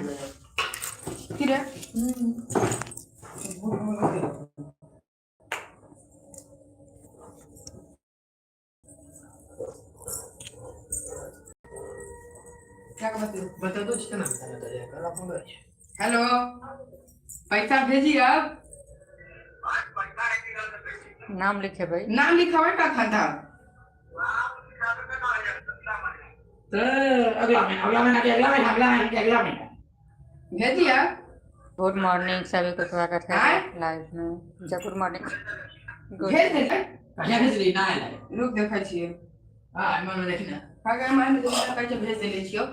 में। बता दो ना। हेलो, पैसा भेजिए अब। नाम लिखे भाई, नाम लिखावे का खाता। तो अगला महीना भेजिए। गुड मॉर्निंग, सभी को स्वागत है आय? लाइव में। जब गुड मॉर्निंग भेज दे भेजली ना रुक देखै छियै। मन में देखना अगर मन में कैसे भेज दे छियो।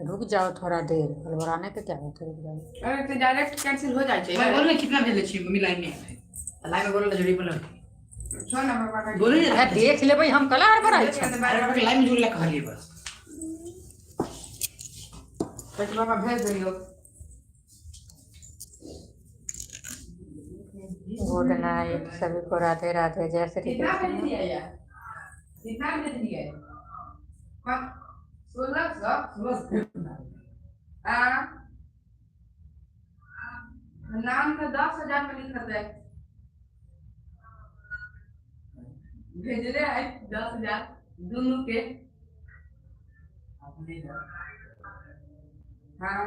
रुक जाओ थोड़ा देर, हड़बड़ाने के क्या होता है, रुक जाओ। अरे तो डायरेक्ट कैंसिल हो जाए। मैं बोल रही कितना भेज छियै मम्मी लाइन में लाइन में बोलल जड़ी बोलल छो ना बाबा बोले देख ले भाई, हम कला हड़बड़ाई छै। लाइन में जुड़ले कहलिए बस तो बाबा भेज दियो। गुड नाइट, सभी को राधे राधे, जय श्री कितना भेज कृष्ण। दिया यार, कितना भेज दिया 1600 नाम तो 10,000 में लिखल है। भेजले है 10,000 दोनों के। हाँ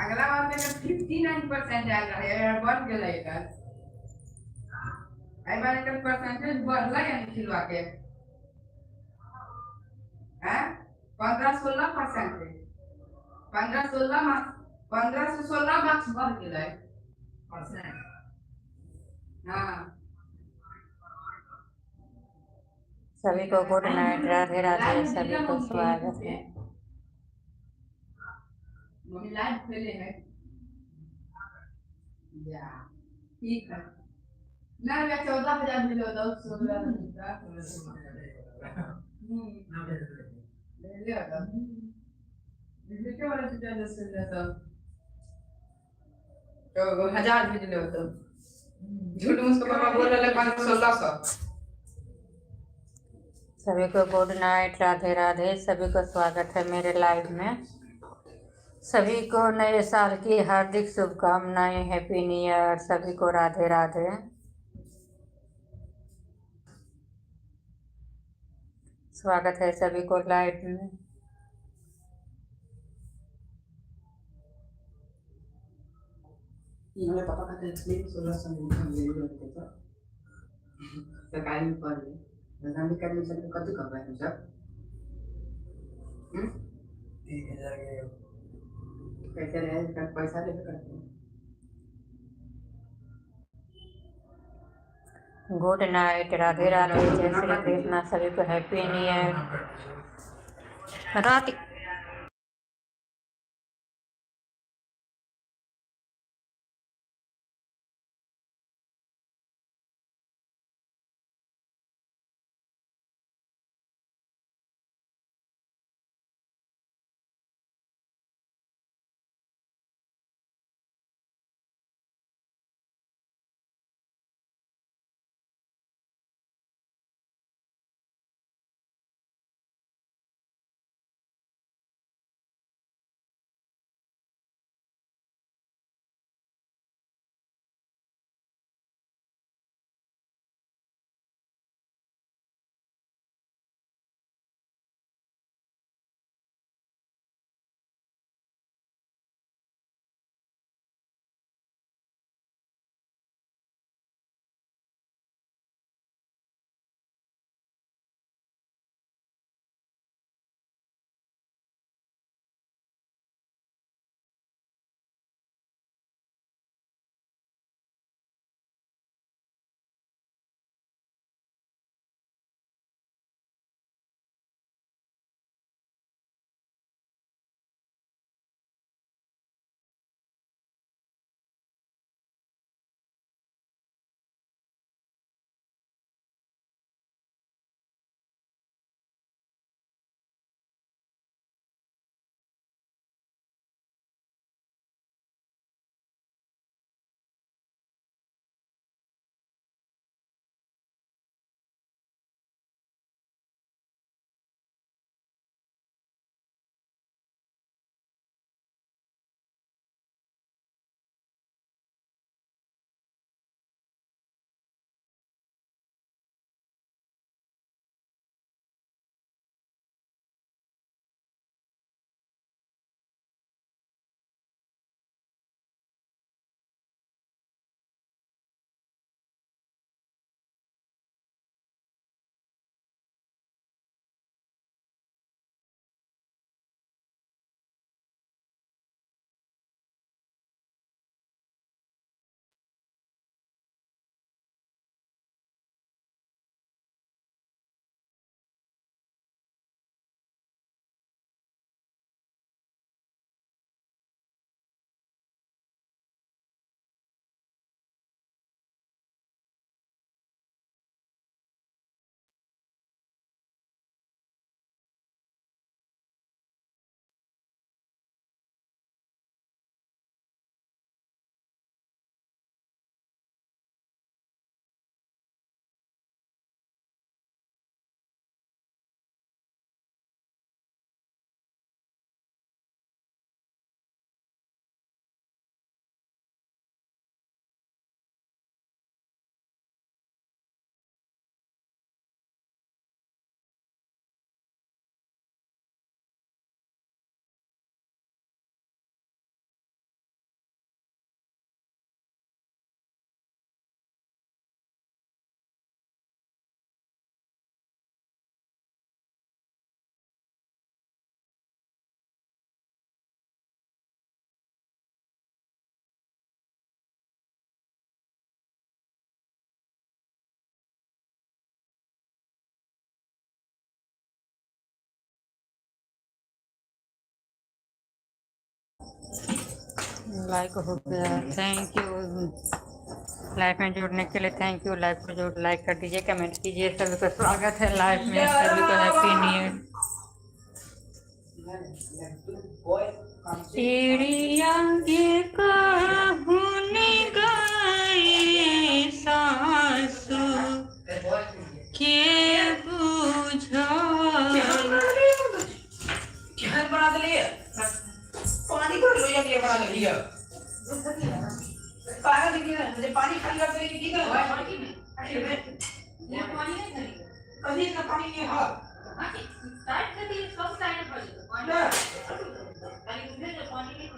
अगला बार में 59% आ रहा है, बढ़ गया है। आई बार का परसेंटेज बढ़ला या नहीं खिलवा के हैं 15-16%। 15-16 मार्क्स, 15 से 16 मार्क्स बढ़ गया है परसेंट। हाँ सभी को गुड नाइट, राधे राधे, सभी को स्वागत है। मम्मी लाइव खोले है या ठीक है ना। मैं 14,000 मिलो 10,000 क्या वाला चीज़ जैसे तो 1,000 भेज लो तो झूठ मुझको पापा बोल रहे 500-1600। सभी को गुड नाइट, राधे राधे, सभी को स्वागत है मेरे लाइव में। सभी को नए साल की हार्दिक शुभकामनाएं, हैप्पी न्यू ईयर, सभी को राधे राधे। स्वागत है सभी को लाइव में। मुझे पता था कि इसलिए 1600 मिलियन ले लिया था सरकारी में पढ़ ली नजामी का एडमिशन में कब कर रहे हैं सब 3000 के कैसे रहे का पैसा ले करते हैं। गुड नाइट, राधे राधे, जय श्री कृष्ण, सभी को हैप्पी न्यू ईयर। रात लाइक हो गया, थैंक यू। लाइफ में जुड़ने के लिए थैंक यू। लाइफ को जोड़ लाइक कर दीजिए, कमेंट कीजिए। सभी का स्वागत है लाइफ में, सभी को हैप्पी न्यू ईयर। चिड़िया के कहने गए सासू के बुझा पानी को लो या बना लिया पागल दिखे ना मुझे पानी खाली कर दे की कर पानी में ये पानी नहीं खाली कभी का पानी नहीं हां टाइट कर दिए सब साइड पर पानी खाली मुझे जो पानी नहीं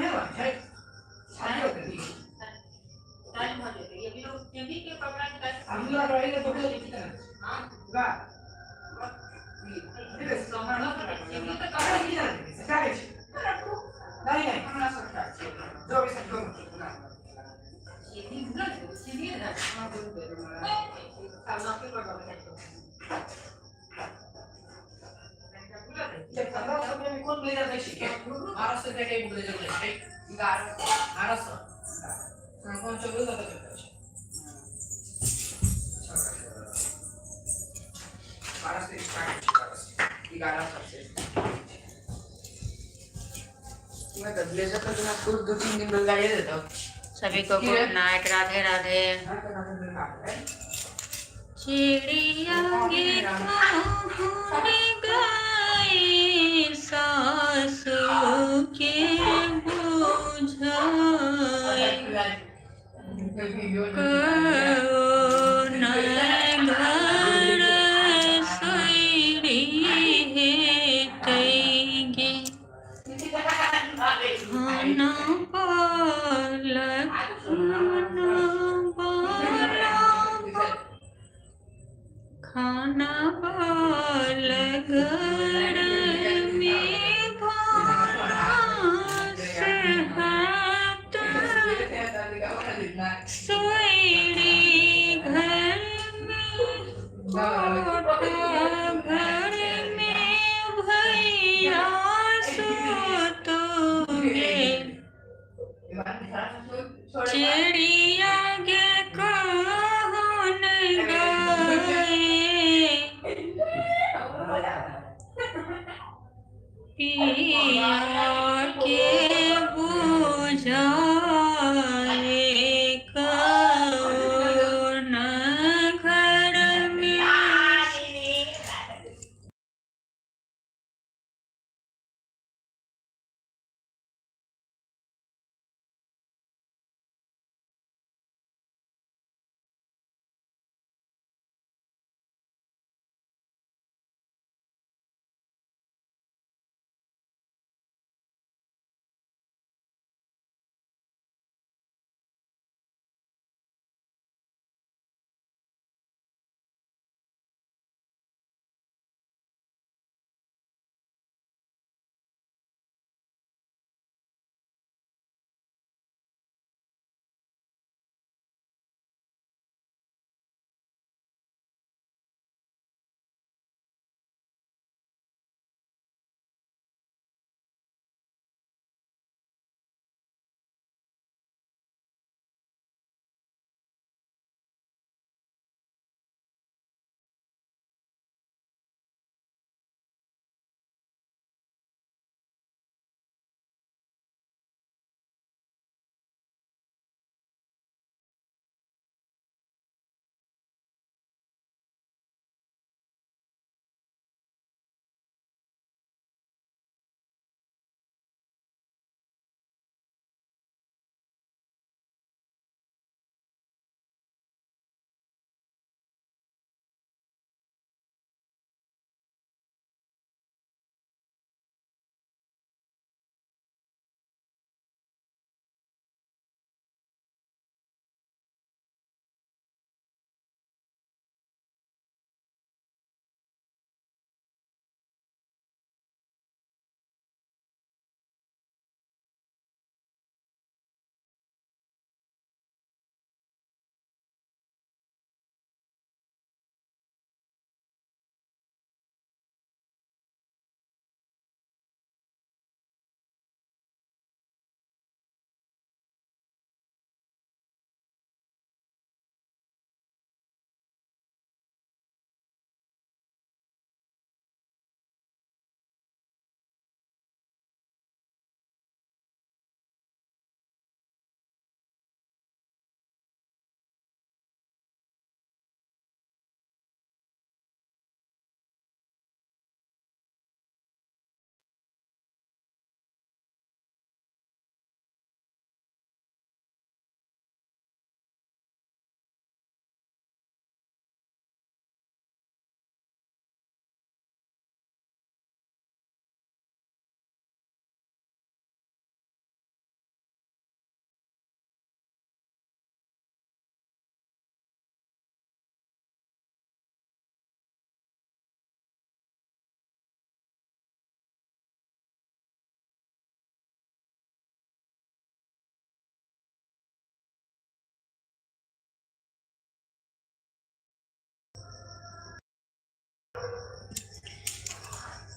ये बात है साइड कर दी टाइम हो जाएगा ये भी लोग टीवी के कपड़ा निकाल हम लोग रहेंगे तो भी लिखते हैं हां का ये समझना टीवी का कपड़ा नहीं जाने सकारे नहीं नहीं हमरा सरकार जो भी सब करो ये भी ना ये भी ना हम बोल आपके प्रोग्राम है ये कपड़ा सब में कौन ले जाता है ठीक है महाराष्ट्र के कई बोले जाते हैं ठीक महाराष्ट्र कौन चलो जाता है महाराष्ट्र स्टार्ट 11 सबसे मैं ब्लेजर का जो आपको 2-3 दिन में गाड़ी देता हूँ। सभी को गुड नाइट, राधे राधे। चिड़िया के कहने गए सासू के बुझाए कौन घर सैरी हेतैगे खाना पालक खाना पालक घर में भात हाथ सोयरी घर में कोठा घर में भैया सोतोगे चिड़िया के कहन गए पिया के बुझा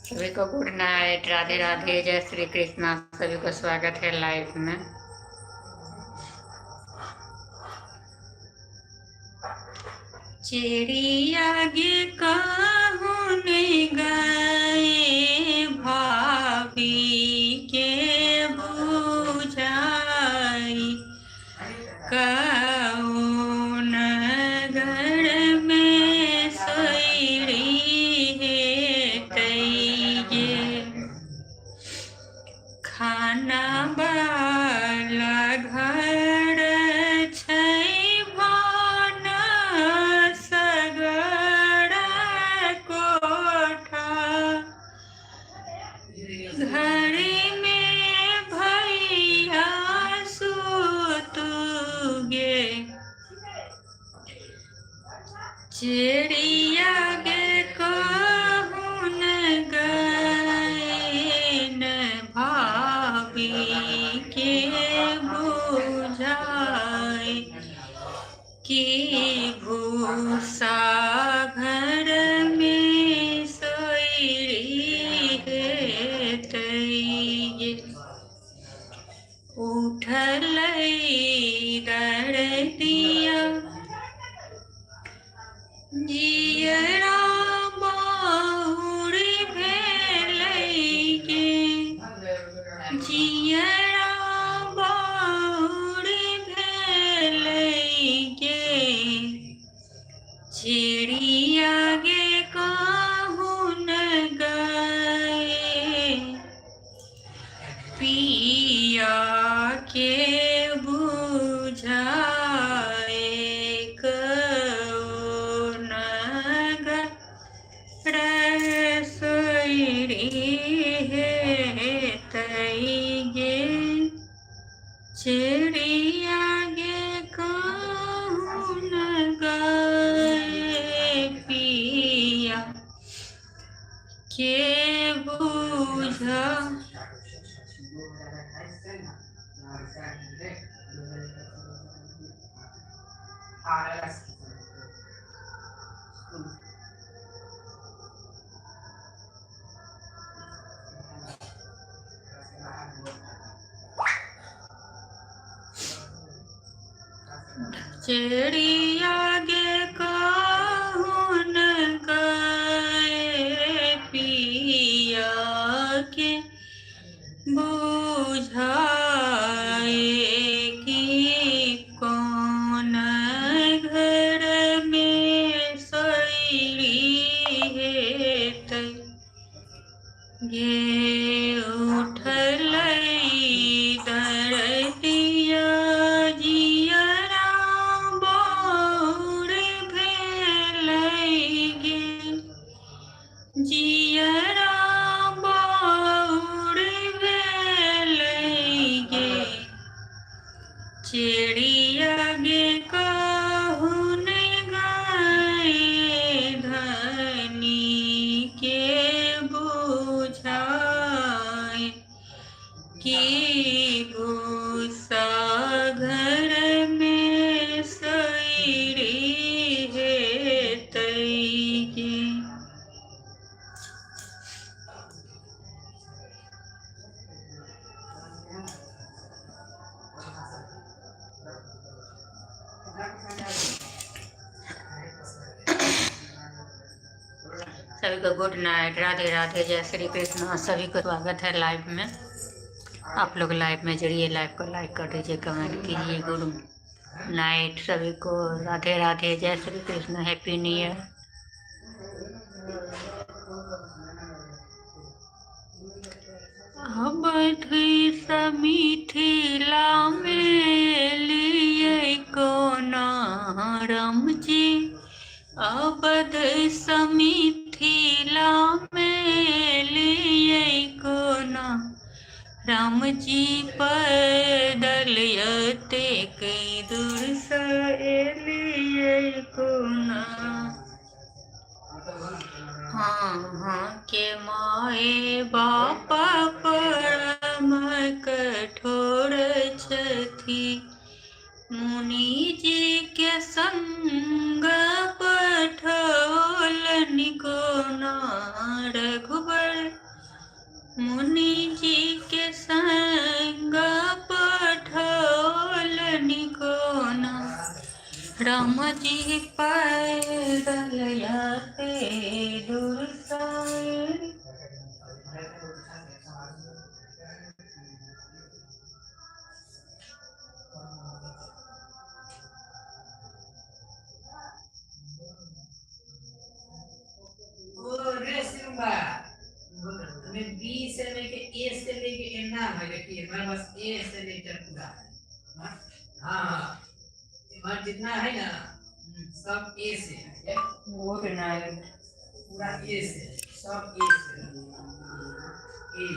सभी को गुड नाइट, राधे राधे, जय श्री कृष्णा। सभी को स्वागत है लाइव में। चिड़िया गे कहूँ नहीं गए भाभी के बुझाई, कौन घर में सोईरी है तैये, खाना वाला घर छै भानस सगड़ा कोठा, घर में भैया सुत गे, चिड़िया गे कहूँ न गए न भाभी के बुझाए, कि भूसा घर में सोईरी है तैये, उठल दर्दिया जियरा बाउर भेलै गे, जियरा बाउर भेलै गे, चिड़िया गे कहूँ न गए पिया के बुझाए, कौन घर सोईरी है तैये, चिड़िया गे कहूँ न गए पिया के बुझा। चिड़िया गे कहूँ न गए पिया के बुझाए, कि कौन घर में सोईरी है तैये, गे उठल दर्दिया जियरा बाउर भेलै गे, जियरा बाउर भेलै गे, चिड़िया गे कहूँ नहीं गए धनी के बुझाए, कि भूसा घर में सोईरी है तैये, सभी को गुड नाइट, राधे राधे, जय श्री कृष्ण। सभी को स्वागत है लाइव में। आप लोग लाइव में जुड़िए, लाइव को लाइक कर दीजिए, कमेंट कीजिए। गुड नाइट सभी को, राधे राधे, जय Shri Krishna, happy new year. Awadh Mithila में लिए कोना राम जी, अवध मिथिला में लिए कोना राम जी, पैदल यते कई दूर से लिए कोना, हाँ के माए बापा परम कठोर छथि, मुनि जी के संग पठौल निकोना रघुबर मुनि जी के संग पठौल निकोना राम जी पैदल आते दुर्साए। रे सिम्बा हमें बी से लेके ए से लेके एन ना है देखिए हमारे पास ए से लेकर पूरा है। हाँ हमारा जितना है ना सब ए से है। Good night. पूरा ए से सब ए से ए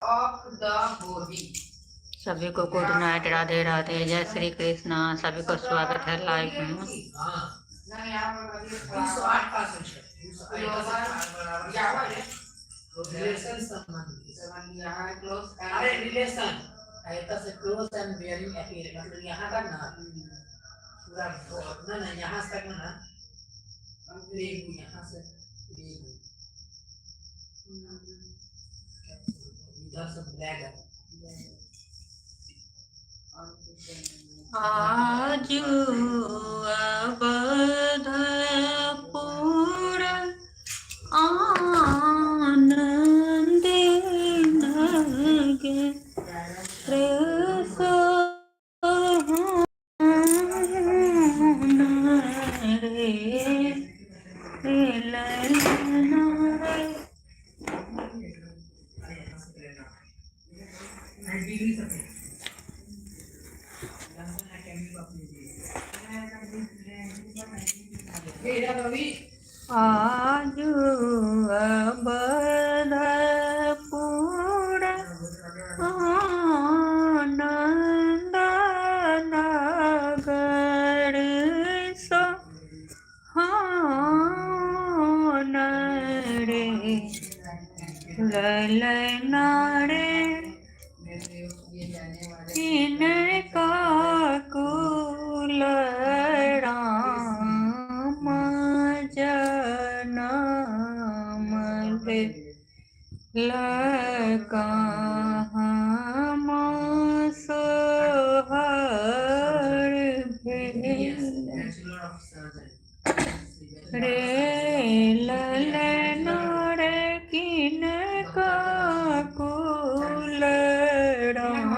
of the body सभी को गुड नाइट, राधे राधे, जय श्री कृष्णा। सभी को स्वागत है लाइव में। आजू अवधपुर आनंद नगर आजू अवधपुर आनंद नगर सो रे ललना रे इनका कुल राम जनम ले लका हम सोहर भेल रे ललना रे किनका कुल राम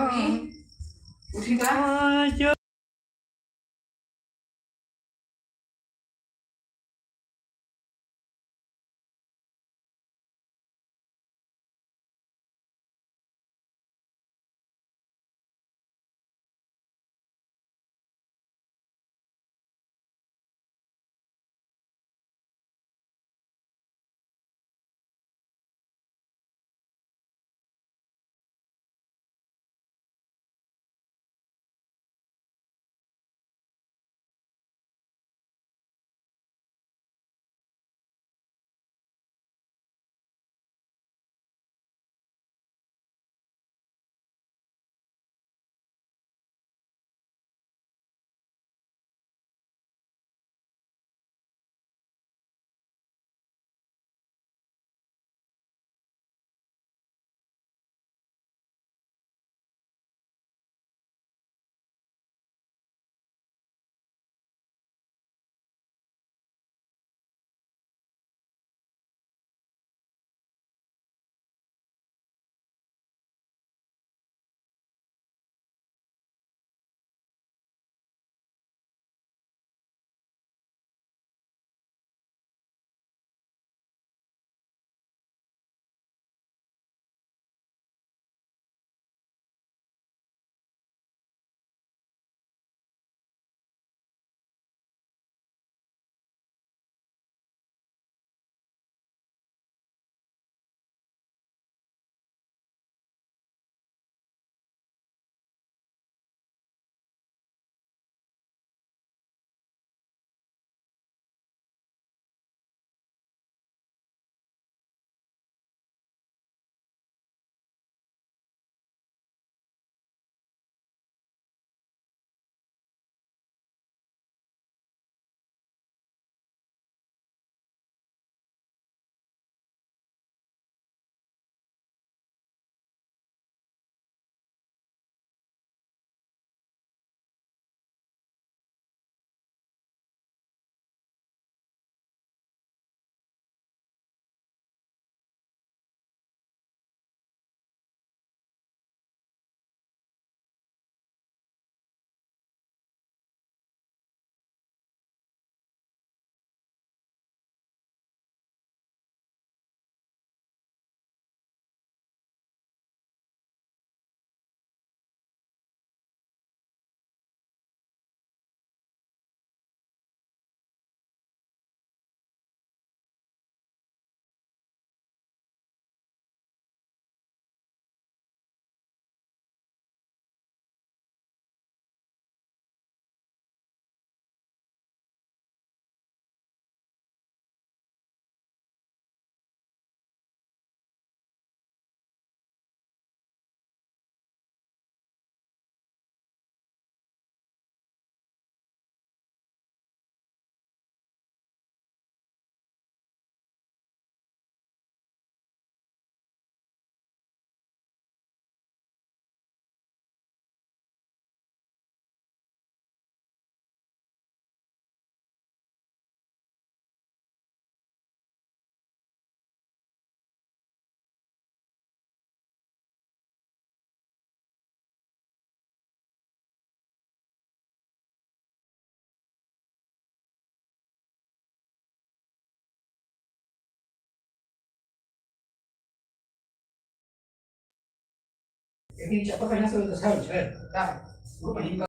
लेकिन चप्पल पहनने से तो सब है क्या है वो पहन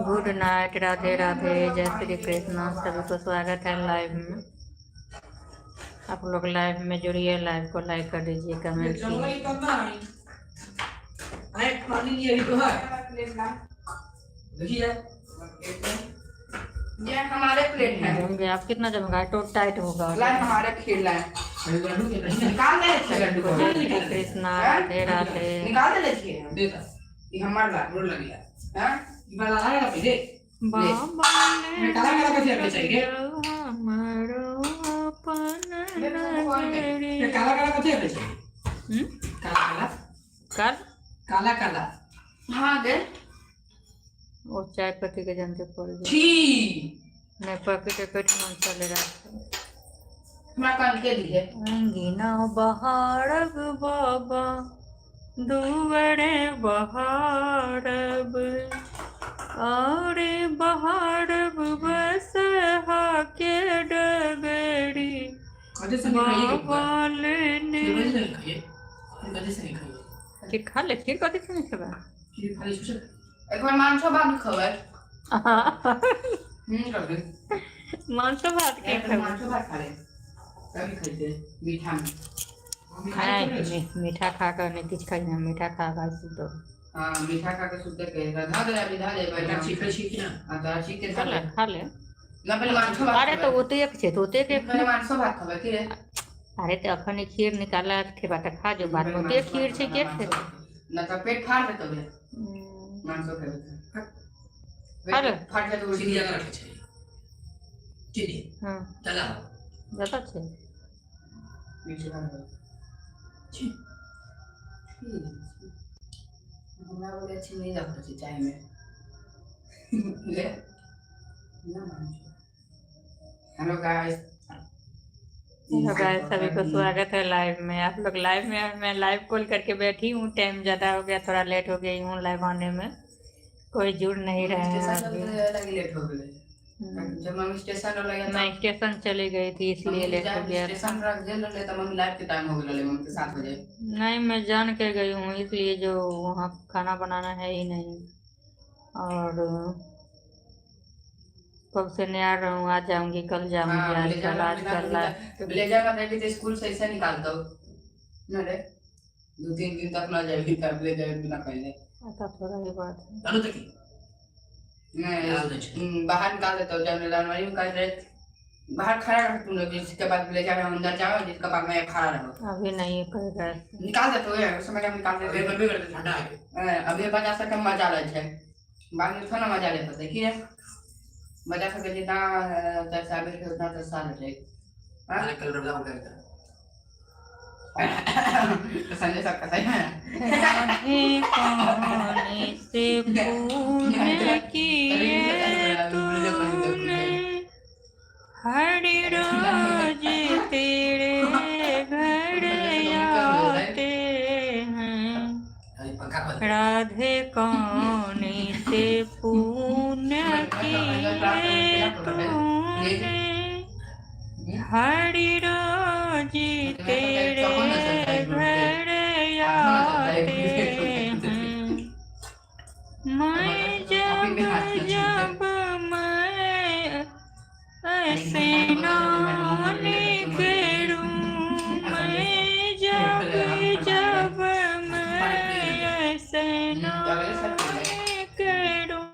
गुड नाइट, राधे राधे, जय श्री कृष्ण। सभी को स्वागत है लाइव में। आप लोग लाइव में जुड़िए, लाइव को लाइक कर दीजिए, कमेंट कीजिए। ये तो है देखिए ये हमारे प्लेट है। जम गया। आप कितना जमेगा? तो टाइट होगा। लाइन हमारे खेल है निकाल दे लड्डू को। जय श्री कृष्ण, राधे राधे। निकाल दे लेके देखा ये हमारा रोड लग गया हां बड़ा आएगा पे दे बाबा ने काला काला कैसे आना चाहिए हमारो अपन ये काला काला कैसे आना चाहिए काला काला कर काला काला हां दे वो चाय पत्ती के जानते पड़ गए छी नहीं पकड़े पेट में चले रहा मैं कान के दिए अंगिना बहारब बाबा दुवरे बहारब और बहारब बस हाके डगरी बाबा लेने खीर खा ले। खीर कथी से नहीं खेबा? एक बार मांस भात खबर कर दे मांस भात के खेबा? मांस भात खा ले कभी खाते मीठा नहीं मीठा खा कर नहीं कुछ खाई ना। मीठा खा खा सुतो। हां मीठा खा के सुते के राधा दे अभी धा दे बैठा छी ना हां तो छी के खा ले ना पहले मांस भात अरे तो ओते एक छे तो ओते के पहले मांस भात खबर की रे अरे तो अखन खीर निकाला खेबा त खा जो बाद में ओते खीर छे के थे ना तो पेट फाड़ दे तबे मांस खेबे अरे फाड़ जाए तो सीधी जगह रखे छे चीनी हां चला ज्यादा छे नीचे खा छी हमरा बोले अच्छी नहीं लगता थी चाय में ले ना हेलो गाइस सभी को स्वागत है लाइव में। आप लोग लाइव में, मैं लाइव कॉल करके बैठी हूँ। टाइम ज़्यादा हो गया, थोड़ा लेट हो गई हूँ लाइव आने में। कोई जुड़ नहीं रहा है। लेट हो गए जब हम स्टेशन लगे मैं स्टेशन चली गई थी इसलिए लेट हो गया। स्टेशन रख दे ले तो मम्मी लाइव के टाइम हो गया मम्मी के 7 बजे। नहीं मैं जान के गई हूँ इसलिए जो वहाँ खाना बनाना है ही नहीं। और कब से नहीं आ रहा हूँ, आज जाऊंगी कल जाऊंगी। आजकल ब्लेजर का देवी तो स्कूल से ऐसे निकालता हूँ ना रे 2-3 दिन तक ना जाएगी तब ब्लेजर बिना पहने ऐसा थोड़ा ही बात है। चलो तक मैं बाहर निकाल देता हूँ जब जानवरी में कर रहे बाहर खड़ा रख तुम लोग जिसके बाद ब्लेजर में अंदर जाओ जिसका बाद में खड़ा रहो। अभी नहीं कर रहा निकाल देते हो उस समय जब निकाल देते हो भी करते ठंडा है अभी बजा सके मजा ले है बाद में थोड़ा मजा ले सकते देखिए मजा सके जितना दर्शा भी उतना दर्शा ले हां कल रब जाओ करता संजय सर का है कौन से पूने किए तूने हर रोज तेरे घर आते हैं राधे कौन से पुण्य किए तूने हर रोज तेरे घर आते हैं। मैं जब जब मैं ऐसे नाने करूं मैं जब जब मैं ऐसे नाने करूं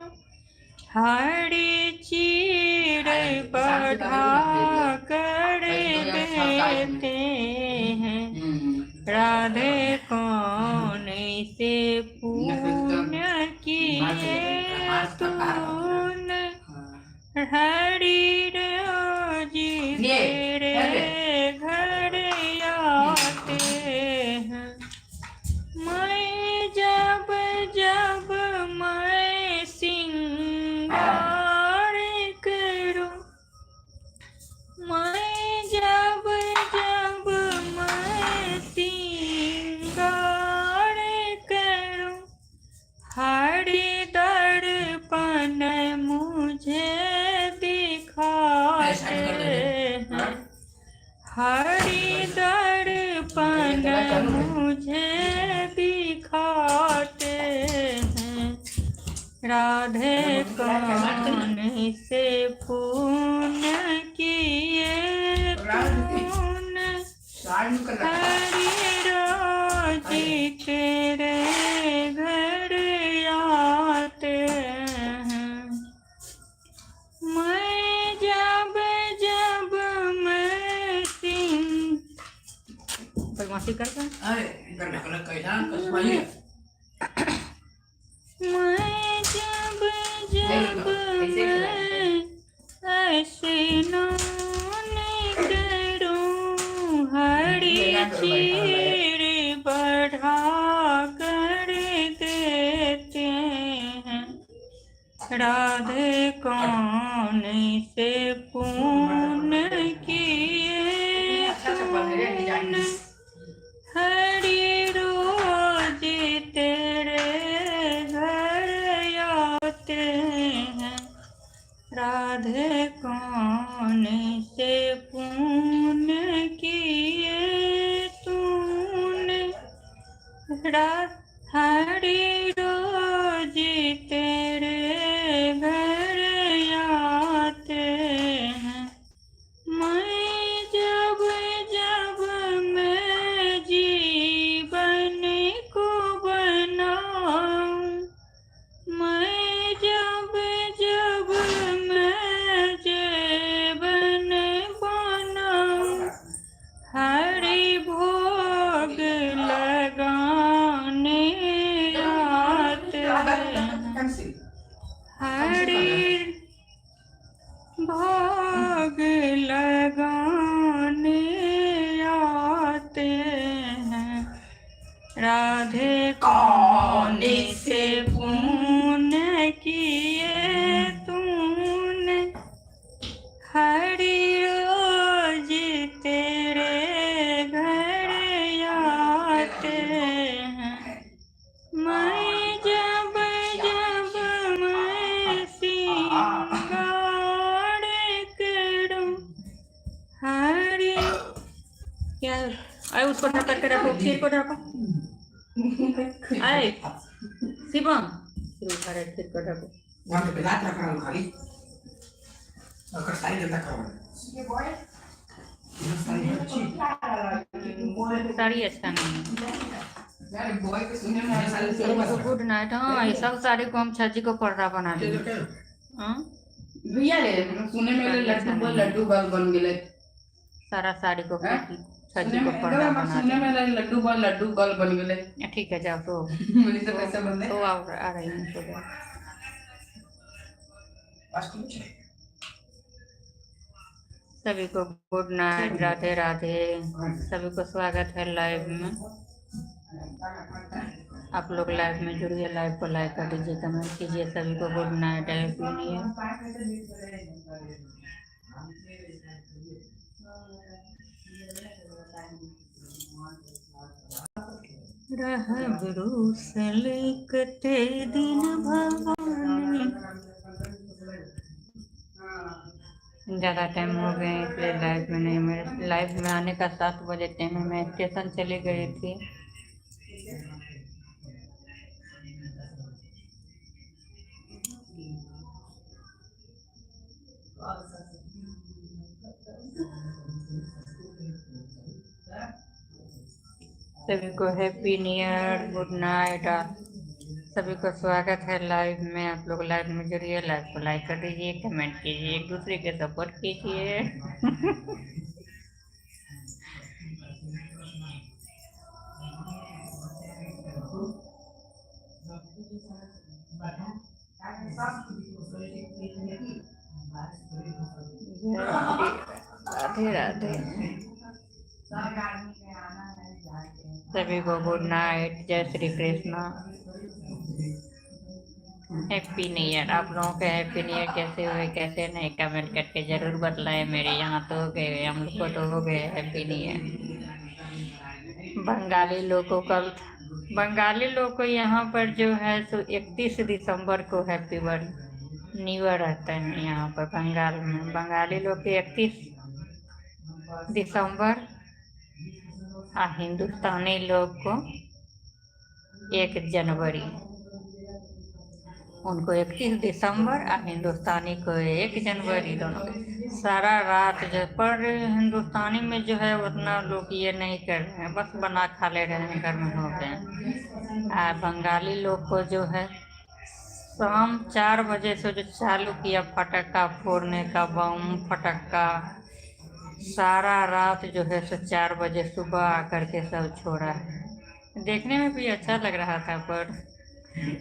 हर चीर बढ़ा कर देते हैं राधे कौन से पुण्य किए तूने हरि रोज तेरे घर आते हैं। मैं जब जब मैं सिंगार करूं मैं जब जब मैं सिंगार करूं हर दर्पण मुझे दिखाते हैं हर दर्पण मुझे दिखा खाते हैं। राधे कौन से पुण्य किए तूने, हरि रोजी तेरे घर आते हैं। मैं जब जब मैं सिंह बदमाशी करता है। मैं जब जब मैं ऐसे नाने करूं, हरी चीर बढ़ा कर देते हैं। राधे कौन से पुण्य किए तूने, हरि रोज तेरे घर आते हैं। राधे कौन से पुण्य किए तूने, हरि रोज तेरे घर आते हैं। मैं जब जब मैं जीवन को बनाऊं, मैं जब जब मैं जीवन बनाऊं, हरि भोग लगाने आते हैं। हरि भोग लगाने आते हैं। राधे कौन से पुण्य किए तूने, हरि रोज तेरे घर आते हैं। मैं जब जब मैं सिंगार करूं, हरि क्या आए उसको ढक करके रखो, खीर को ढको। आए शिवम खीर खीर को ढको। साड़ी अच्छा नहीं है। Good night. हाँ ये सब साड़ी को हम छज्जी को पर्दा बना देंगे। हाँ भैया ले सुने में लड्डू बाल बन गए। सारा साड़ी को छज्जी को पर्दा बना सुने में लड्डू बाल बन गए। ठीक है जाओ तो मुझे तो कैसे बन तो आ रही हूँ तो जाओ। सभी को गुड नाइट, राधे राधे। सभी को स्वागत है लाइव में। आप लोग लाइव में जुड़िए, लाइव को लाइक कर दीजिए, कमेंट कीजिए। सभी को good night, happy new year. रह ब्रूस लिखते दिन भगवान। ज़्यादा टाइम हो गए इसलिए लाइव में नहीं, मेरे लाइव में आने का 7 बजे टाइम है। मैं स्टेशन चली गई थी। सभी को happy new year, good night. सभी को स्वागत है लाइव में। आप लोग लाइव में जुड़िए, लाइव को लाइक कर दीजिए, कमेंट कीजिए, एक दूसरे के सपोर्ट कीजिए। राधे राधे। सभी को गुड नाइट, जय Shri Krishna, happy new year. आप लोगों के हैप्पी न्यू ईयर कैसे हुए कैसे नहीं, कमेंट करके जरूर बतलाएं। मेरे यहाँ तो हो गए, हम लोग को तो हो गए हैप्पी न्यू ईयर। बंगाली लोग को यहाँ पर जो है सो 31 दिसंबर को हैप्पी न्यू ईयर रहता है यहाँ पर बंगाल में। बंगाली लोग के 31 दिसंबर और हिंदुस्तानी लोग को 1 जनवरी, उनको 31 दिसंबर और हिंदुस्तानी को 1 जनवरी, दोनों सारा रात जो पर हिंदुस्तानी में जो है उतना लोग ये नहीं कर रहे हैं, बस बना खा ले रहे हैं, घर में हो गए। और बंगाली लोग को जो है शाम 4 बजे से जो चालू किया पटाखा फोड़ने का, बम फटक्का, सारा रात जो है सो 4 बजे सुबह आकर के सब छोड़ा है। देखने में भी अच्छा लग रहा था, पर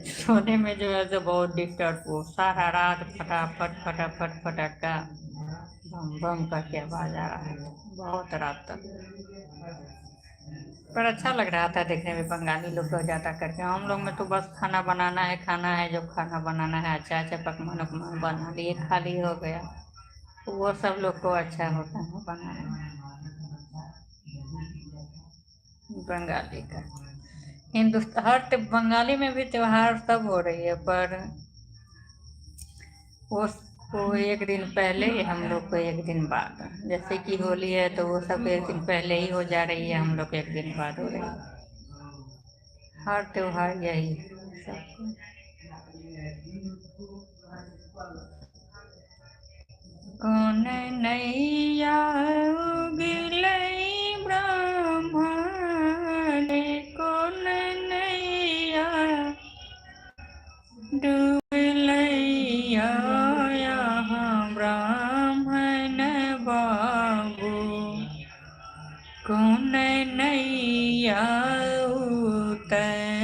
सोने में जो है तो बहुत डिस्टर्ब हो। सारा रात फटाफट फटाफट फटाका बम बम करके आवाज आ रहा था बहुत रात तक। पर अच्छा लग रहा था देखने में, बंगाली लोग तो ज़्यादा करके। हम लोग में तो बस खाना बनाना है, खाना है, जो खाना बनाना है अच्छा अच्छा पकवान उपमान बना लिए, खाली हो गया। वो सब लोग को अच्छा होता है बनाना बंगाली का। हिंदुस्तान बंगाली में भी त्योहार सब हो रही है, पर वो को 1 दिन पहले, हम लोग को 1 दिन बाद। जैसे कि होली है तो वो सब 1 दिन पहले ही हो जा रही है, हम लोग 1 दिन बाद हो रही है। हर त्योहार यही है सबको। कौन नैया उगलै ब्राह्मण, कौन नैया डूबलैया यहाँ ब्राह्मण बाबू, कौन नैया उतरब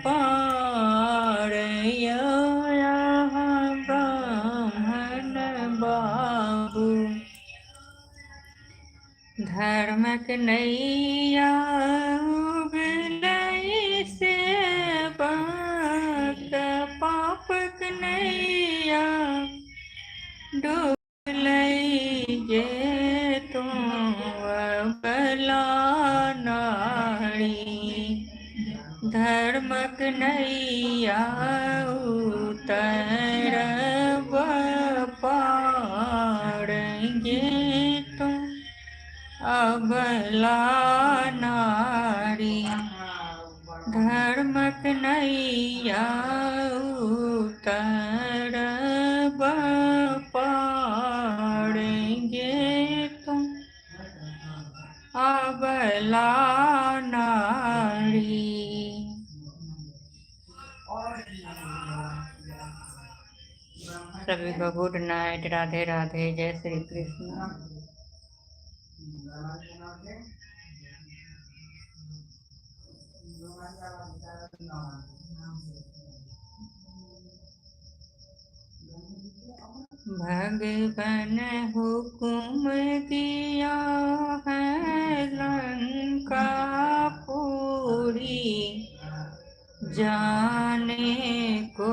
पार, यहाँ ब्राह्मण बाबू। धर्मक नैया उगलै से बाक, पापक नैया डूबलै जे तुम अबला नारी, धर्मक नैया उतरब पार, गे तुम अबला नारी, धर्मक नैया उतरब पार, गे तुम अबला नारी। सभी को गुड नाइट, राधे राधे, जय श्री कृष्ण। भगवन हुकुम दिया है लंका पूरी, जाने को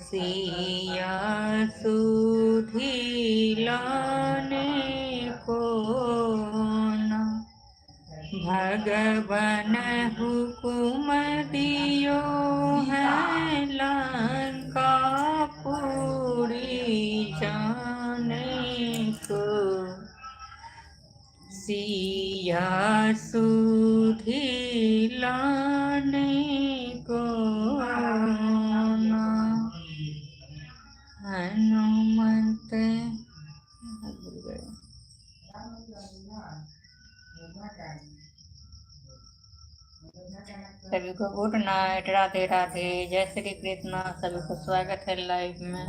सिया सुधी लाने को ना। भगवन हुकुम दियो है लंका पूरी, जाने को सिया सुधी लाने को ना। हनुमंत सभी को गुड नाइट, राधे राधे, जय श्री कृष्ण। सभी को स्वागत है लाइव में।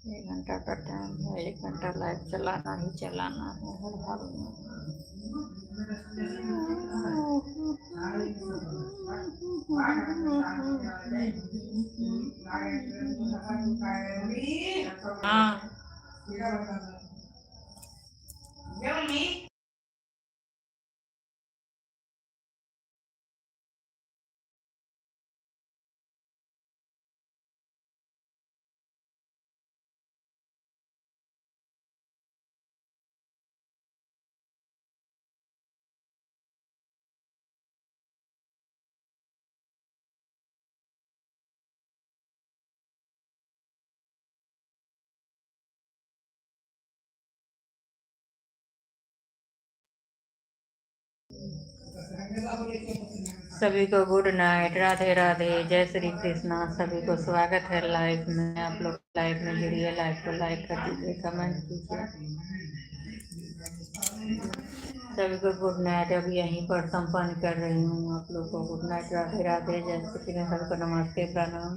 1 घंटा का टाइम है, 1 घंटा लाइव चलाना ही चलाना है हर हाल में। हाँ। सभी को गुड नाइट, राधे राधे, जय श्री कृष्णा। सभी को स्वागत है लाइव में। आप लोग लाइव में जुड़िए, लाइव को लाइक कर दीजिए, कमेंट कीजिए। सभी को गुड नाइट। अभी यहीं पर संपन्न कर रही हूँ। आप लोग को गुड नाइट, राधे राधे, जय श्री कृष्ण। सबको नमस्ते, प्रणाम।